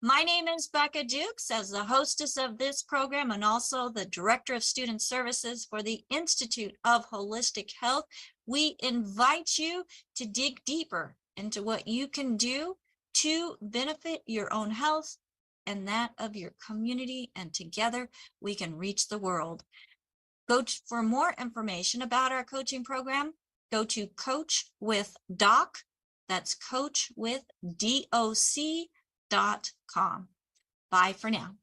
My name is Becca Dukes, as the hostess of this program and also the Director of Student Services for the Institute of Holistic Health. We invite you to dig deeper into what you can do to benefit your own health and that of your community, and together we can reach the world. For more information about our coaching program, go to Coach with Doc. That's coachwithdoc.com. Bye for now.